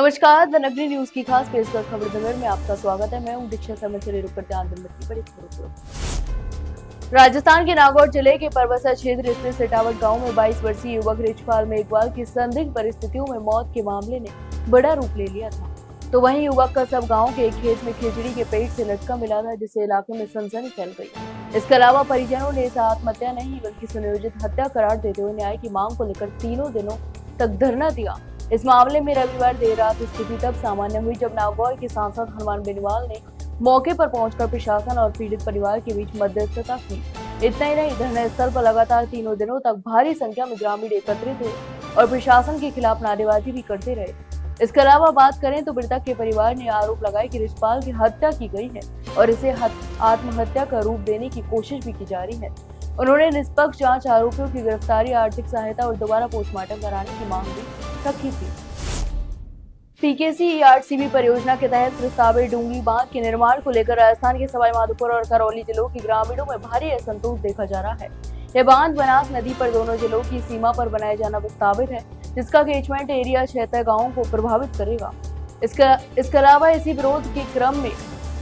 नमस्कार, द नगरी न्यूज की खास पेशकश खबर नगर में आपका स्वागत है। मैं हूं दीक्षा शर्मा। चलिए रुक करते हैं आज दिन भर की बड़ी खबरों को। राजस्थान के नागौर जिले के परबसा क्षेत्र स्थित सिटावट गांव में 22 वर्षीय युवक रिचपाल मेघवाल की संदिग्ध परिस्थितियों में मौत के मामले ने बड़ा रूप ले लिया था। तो वहीं युवक का शव गांव के एक खेत में खिचड़ी के पेट से लटका मिला था, जिससे इलाके में सनसनी फैल गई। इसके अलावा परिजनों ने इसे आत्महत्या नहीं बल्कि सुनियोजित हत्या करार देते हुए न्याय की मांग को लेकर 3 दिनों तक धरना दिया। इस मामले में रविवार देर रात स्थिति तब सामान्य हुई जब नागौर के सांसद हनुमान बेनीवाल ने मौके पर पहुंचकर प्रशासन और पीड़ित परिवार के बीच मध्यस्थता की। इतना ही नहीं, धरना स्थल पर लगातार 3 दिनों तक भारी संख्या में ग्रामीण एकत्रित हुए और प्रशासन के खिलाफ नारेबाजी भी करते रहे। इसके अलावा बात करें तो मृतक के परिवार ने आरोप लगाया कि रिचपाल की हत्या की गई है और इसे आत्महत्या का रूप देने की कोशिश भी की जा रही है। उन्होंने निष्पक्ष जांच, आरोपियों की गिरफ्तारी, आर्थिक सहायता और दोबारा पोस्टमार्टम कराने की मांग भी रखी थी। पीकेसी-ईआरसीबी परियोजना के तहत प्रस्तावित डूंगरी बांध के निर्माण को लेकर राजस्थान के सवाईमाधोपुर और करौली जिलों के ग्रामीणों में भारी असंतोष देखा जा रहा है। यह बांध बनास नदी पर दोनों जिलों की सीमा पर बनाया जाना प्रस्तावित है, जिसका कैचमेंट एरिया 76 गांवों को प्रभावित करेगा। इसके अलावा इसी विरोध के क्रम में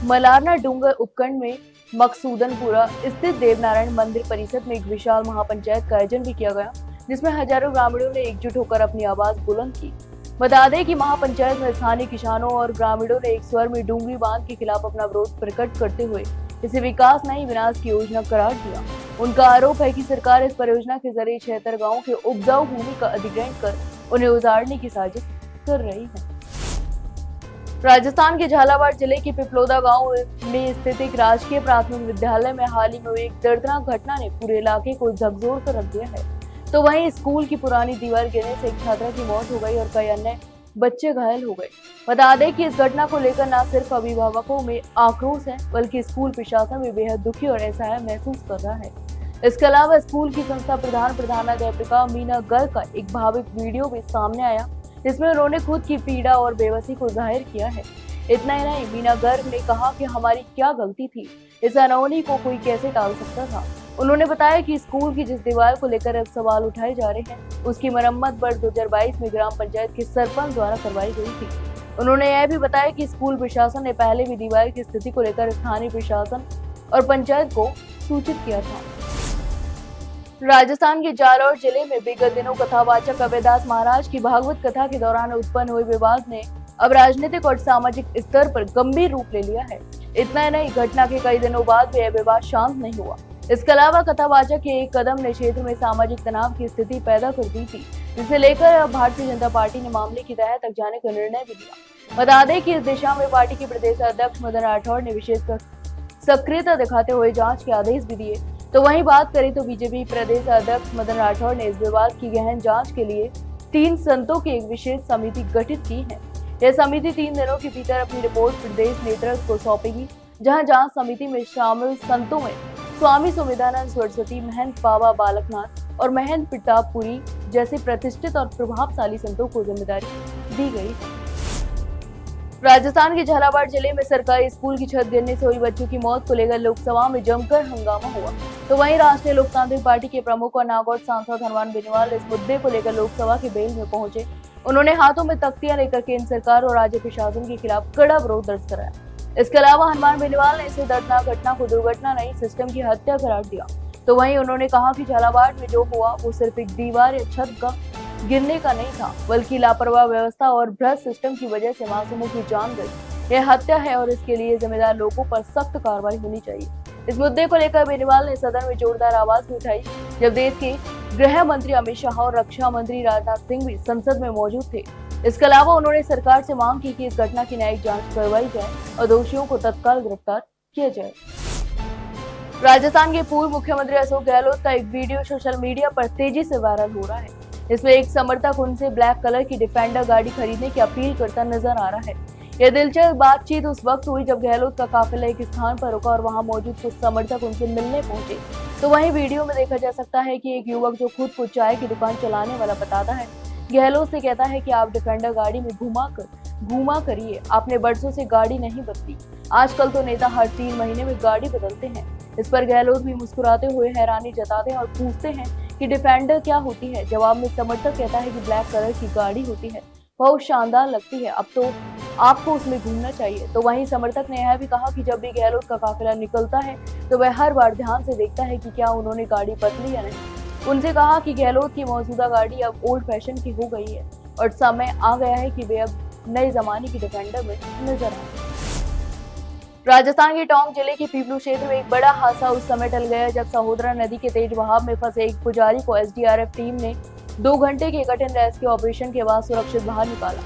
मलारना डूंगर उपखंड में मकसूदनपुरा स्थित देवनारायण मंदिर परिसर में एक विशाल महापंचायत का आयोजन भी किया गया, जिसमें हजारों ग्रामीणों ने एकजुट होकर अपनी आवाज बुलंद की। बता दें कि महापंचायत में स्थानीय किसानों और ग्रामीणों ने एक स्वर में डूंगरी बांध के खिलाफ अपना विरोध प्रकट करते हुए इसे विकास नहीं विनाश की योजना करार दिया। उनका आरोप है कि सरकार इस परियोजना के जरिए 76 गाँव के उपजाऊ भूमि का अधिग्रहण कर उन्हें उजाड़ने की साजिश कर रही है। राजस्थान के झालावाड़ जिले के पिपलोदा गांव में स्थित एक राजकीय प्राथमिक विद्यालय में हाल ही में हुई एक दर्दनाक घटना ने पूरे इलाके को झकझोर कर रख दिया है। तो वहीं स्कूल की पुरानी दीवार गिरने से एक छात्रा की मौत हो गई और कई अन्य बच्चे घायल हो गए। बता दें कि इस घटना को लेकर न सिर्फ अभिभावकों में आक्रोश है, बल्कि स्कूल प्रशासन भी बेहद दुखी और असहाय महसूस कर रहा है। इसके अलावा स्कूल की संस्था प्रधानाध्यापिका मीना गर्ग का एक भावुक वीडियो भी सामने आया, जिसमें उन्होंने खुद की पीड़ा और बेबसी को जाहिर किया है। इतना ही नहीं, मीना गर्ग ने कहा कि हमारी क्या गलती थी, इस अनहोनी को कोई कैसे टाल सकता था। उन्होंने बताया कि स्कूल की जिस दीवार को लेकर अब सवाल उठाए जा रहे हैं, उसकी मरम्मत वर्ष 2022 में ग्राम पंचायत के सरपंच द्वारा करवाई गई थी। उन्होंने यह भी बताया कि स्कूल प्रशासन ने पहले भी दीवार की स्थिति को लेकर स्थानीय प्रशासन और पंचायत को सूचित किया था। राजस्थान के जालौर जिले में विगत दिनों कथावाचक अभयदास महाराज की भागवत कथा के दौरान उत्पन्न हुए विवाद ने अब राजनीतिक और सामाजिक स्तर पर गंभीर रूप ले लिया है। इतना ही नहीं, घटना के कई दिनों बाद भी यह विवाद शांत नहीं हुआ। इसके अलावा कथावाचक के एक कदम ने क्षेत्र में सामाजिक तनाव की स्थिति पैदा कर दी थी, जिसे लेकर अब भारतीय जनता पार्टी ने मामले की तह तक जाने का निर्णय भी लिया। बता दें कि इस दिशा में पार्टी के प्रदेश अध्यक्ष मदन राठौड़ ने विशेष सक्रियता दिखाते हुए जांच के आदेश भी दिए। तो वहीं बात करें तो बीजेपी प्रदेश अध्यक्ष मदन राठौड़ ने इस विवाद की गहन जांच के लिए 3 संतों की एक विशेष समिति गठित की है। यह समिति 3 दिनों के भीतर अपनी रिपोर्ट प्रदेश नेतृत्व को सौंपेगी, जहां जांच समिति में शामिल संतों में स्वामी सुमेधानंद सरस्वती, महंत बाबा बालकनाथ और महंत प्रतापपुरी जैसे प्रतिष्ठित और प्रभावशाली संतों को जिम्मेदारी दी गई है। राजस्थान के झालावाड़ जिले में सरकारी स्कूल की छत गिरने से हुई बच्चों की मौत को लेकर लोकसभा में जमकर हंगामा हुआ। तो वहीं राष्ट्रीय लोकतांत्रिक पार्टी के प्रमुख और नागौर सांसद हनुमान बेनीवाल इस मुद्दे को लेकर लोकसभा के बेल में पहुंचे। उन्होंने हाथों में तख्तियां लेकर केंद्र सरकार और राज्य प्रशासन के खिलाफ कड़ा विरोध दर्ज कराया। इसके अलावा हनुमान बेनीवाल ने इसे दर्दनाक घटना को दुर्घटना नहीं, सिस्टम की हत्या करार दिया। तो वहीं उन्होंने कहा कि झालावाड़ में जो हुआ वो सिर्फ एक दीवार या छत का गिरने का नहीं था, बल्कि लापरवाह व्यवस्था और भ्रष्ट सिस्टम की वजह से मासूमों की जान गई। यह हत्या है और इसके लिए जिम्मेदार लोगों पर सख्त कार्रवाई होनी चाहिए। इस मुद्दे को लेकर बेनीवाल ने सदन में जोरदार आवाज भी उठाई, जब देश के गृह मंत्री अमित शाह और रक्षा मंत्री राजनाथ सिंह भी संसद में मौजूद थे। इसके अलावा उन्होंने सरकार से मांग की कि इस घटना की न्यायिक जांच करवाई जाए और दोषियों को तत्काल गिरफ्तार किया जाए। राजस्थान के पूर्व मुख्यमंत्री अशोक गहलोत का एक वीडियो सोशल मीडिया पर तेजी से वायरल हो रहा है। इसमें एक समर्थक उनसे ब्लैक कलर की डिफेंडर गाड़ी खरीदने की अपील करता नजर आ रहा है। यह दिलचस्प बातचीत उस वक्त हुई जब गहलोत का काफिला एक स्थान पर रुका और वहां मौजूद कुछ समर्थक उनसे मिलने पहुंचे। तो वहीं वीडियो में देखा जा सकता है कि एक युवक जो खुद को चाय की दुकान चलाने वाला बताता है, गहलोत से कहता है कि आप डिफेंडर गाड़ी में घुमा करिए, आपने बरसों से गाड़ी नहीं बदली। आजकल तो नेता हर 3 महीने में गाड़ी बदलते हैं। इस पर गहलोत भी मुस्कुराते हुए हैरानी जताते हैं और पूछते हैं कि डिफेंडर क्या होती है। जवाब में समर्थक कहता है कि ब्लैक कलर की गाड़ी होती है। बहुत शानदार लगती है, अब तो आपको उसमें घूमना चाहिए। तो वहीं समर्थक ने यह भी कहा कि जब भी गहलोत का काफिला निकलता है तो वह हर बार ध्यान से देखता है कि क्या उन्होंने गाड़ी बदली या नहीं। उनसे कहा कि गहलोत की मौजूदा गाड़ी अब ओल्ड फैशन की हो गई है और समय आ गया है कि वे अब नए जमाने की डिफेंडर में नजर आए। राजस्थान के टोंक जिले के पीपलू क्षेत्र में एक बड़ा हादसा उस समय टल गया जब सहोदरा नदी के तेज बहाव में फंसे एक पुजारी को एसडीआरएफ टीम ने 2 घंटे के कठिन रेस्क्यू ऑपरेशन के बाद सुरक्षित बाहर निकाला।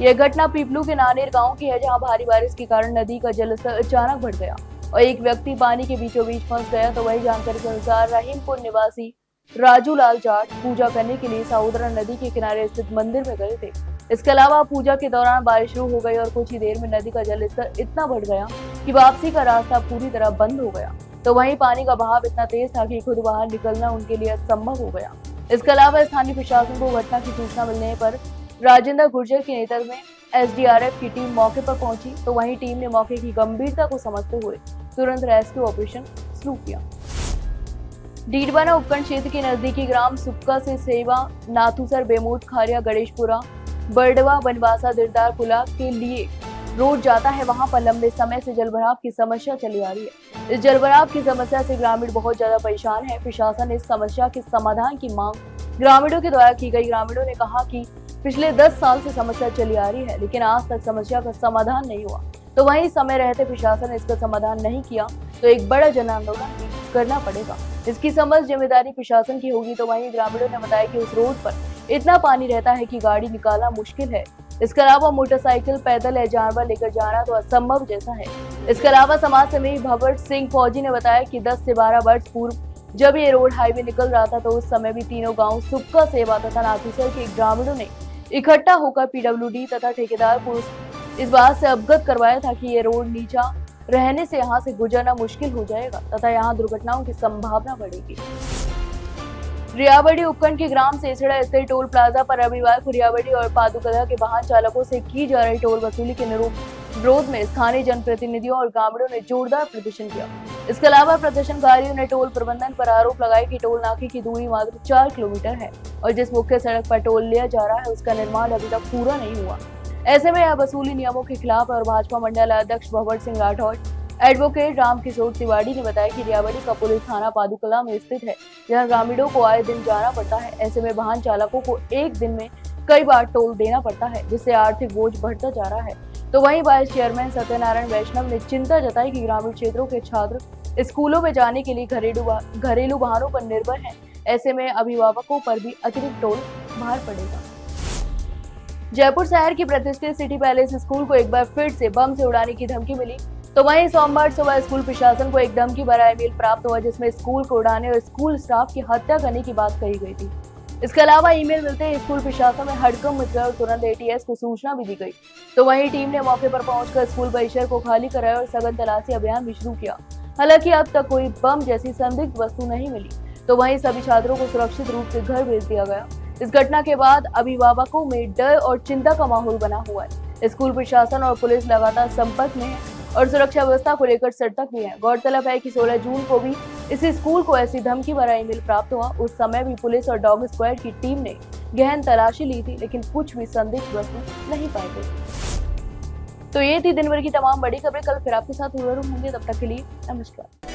यह घटना पीपलू के नानेर गांव की है, जहां भारी बारिश के कारण नदी का जलस्तर अचानक बढ़ गया और एक व्यक्ति पानी के बीचों बीच फंस गया। तो वही जानकारी के अनुसार रहीमपुर निवासी राजू लाल जाट पूजा करने के लिए सहोदरा नदी के किनारे स्थित मंदिर में गए थे। इसके अलावा पूजा के दौरान बारिश शुरू हो गई और कुछ ही देर में नदी का जलस्तर इतना बढ़ गया कि वापसी का रास्ता पूरी तरह बंद हो गया। तो वहीं पानी का बहाव इतना तेज था कि खुद बाहर निकलना उनके लिए असंभव हो गया। इसके अलावा स्थानीय प्रशासन को घटना की सूचना मिलने पर राजेंद्र गुर्जर के नेतृत्व में एसडीआरएफ की टीम मौके पर पहुंची। तो वहीं टीम ने मौके की गंभीरता को समझते हुए तुरंत रेस्क्यू ऑपरेशन शुरू किया। डीडवाना उपखंड क्षेत्र के नजदीकी ग्राम सुक्का से सेवा नाथूसर बेमूट खारिया गणेशपुरा बरडवा बनवासा दिलदार पुला के लिए रोड जाता है, वहां पर लंबे समय से जलभराव की समस्या चली आ रही है। इस जलभराव की समस्या से ग्रामीण बहुत ज्यादा परेशान है। प्रशासन ने इस समस्या के समाधान की मांग ग्रामीणों के द्वारा की गई। ग्रामीणों ने कहा कि पिछले 10 साल से समस्या चली आ रही है, लेकिन आज तक समस्या का समाधान नहीं हुआ। तो वहीं समय रहते प्रशासन ने इसका समाधान नहीं किया तो एक बड़ा जन आंदोलन करना पड़ेगा। इसकी समझ जिम्मेदारी प्रशासन की होगी। तो वहीं ग्रामीणों ने बताया कि उस रोड पर इतना पानी रहता है कि गाड़ी निकालना मुश्किल है। इसके अलावा मोटरसाइकिल, पैदल या जानवर लेकर जाना तो असंभव जैसा है। इसके अलावा समाज सेवी भगत सिंह फौजी ने बताया कि 10 से 12 वर्ष पूर्व जब ये रोड हाईवे निकल रहा था तो उस समय भी तीनों गांव सुक्का, सेवा तथा नाथूसर के ग्रामीणों ने इकट्ठा होकर पीडब्ल्यूडी तथा ठेकेदार को इस बात से अवगत करवाया था कि ये रोड नीचा रहने से यहाँ से गुजरना मुश्किल हो जाएगा तथा यहाँ दुर्घटनाओं की संभावना बढ़ेगी। रियाबड़ी उपखंड के ग्राम सेसड़ा स्थित टोल प्लाजा पर रविवार को रियाबड़ी और पादुकला के वाहन चालकों से की जा रही टोल वसूली के विरोध में स्थानीय जनप्रतिनिधियों और ग्रामीणों ने जोरदार प्रदर्शन किया। इसके अलावा प्रदर्शनकारियों ने टोल प्रबंधन पर आरोप लगाया कि टोल नाके की दूरी मात्र 4 किलोमीटर है और जिस मुख्य सड़क पर टोल लिया जा रहा है उसका निर्माण अभी तक पूरा नहीं हुआ। ऐसे में यह वसूली नियमों के खिलाफ और भाजपा मंडल अध्यक्ष भगत सिंह राठौड़ एडवोकेट रामकिशोर तिवारी ने बताया कि रियाबड़ी का पुलिस थाना पादुकला में स्थित है, जहां ग्रामीणों को आए दिन जाना पड़ता है। ऐसे में वाहन चालकों को एक दिन में कई बार टोल देना पड़ता है, जिससे आर्थिक बोझ बढ़ता जा रहा है। तो वहीं वाइस चेयरमैन सत्यनारायण वैष्णव ने चिंता जताई कि ग्रामीण क्षेत्रों के छात्र स्कूलों में जाने के लिए घरेलू वाहनों पर निर्भर हैं। ऐसे में अभिभावकों पर भी अतिरिक्त टोल भार पड़ेगा। जयपुर शहर की प्रतिष्ठित सिटी पैलेस स्कूल को एक बार फिर से बम से उड़ाने की धमकी मिली। तो वहीं सोमवार सुबह स्कूल प्रशासन को एक धमकी भरा ईमेल प्राप्त हुआ, जिसमें स्कूल को उड़ाने और स्कूल स्टाफ की हत्या करने की बात कही गई थी। इसके अलावा ईमेल मिलते ही स्कूल प्रशासन में हड़कंप मच गया और तुरंत एटीएस को सूचना भी दी गई। तो वहीं टीम ने मौके पर पहुंचकर स्कूल परिसर को खाली कराया और सघन तलाशी अभियान भी शुरू किया। हालांकि अब तक कोई बम जैसी संदिग्ध वस्तु नहीं मिली। तो वहीं सभी छात्रों को सुरक्षित रूप से घर भेज दिया गया। इस घटना के बाद अभिभावकों में डर और चिंता का माहौल बना हुआ है। स्कूल प्रशासन और पुलिस लगातार संपर्क में है और सुरक्षा व्यवस्था को लेकर सतर्क भी है। गौरतलब है कि 16 जून को भी इसी स्कूल को ऐसी धमकी भरा ईमेल प्राप्त हुआ। उस समय भी पुलिस और डॉग स्क्वाड की टीम ने गहन तलाशी ली थी, लेकिन कुछ भी संदिग्ध वस्तु नहीं पाई गई। तो ये थी दिन भर की तमाम बड़ी खबरें। कल फिर आपके साथ रूबरू होंगे, तब तक के लिए नमस्कार।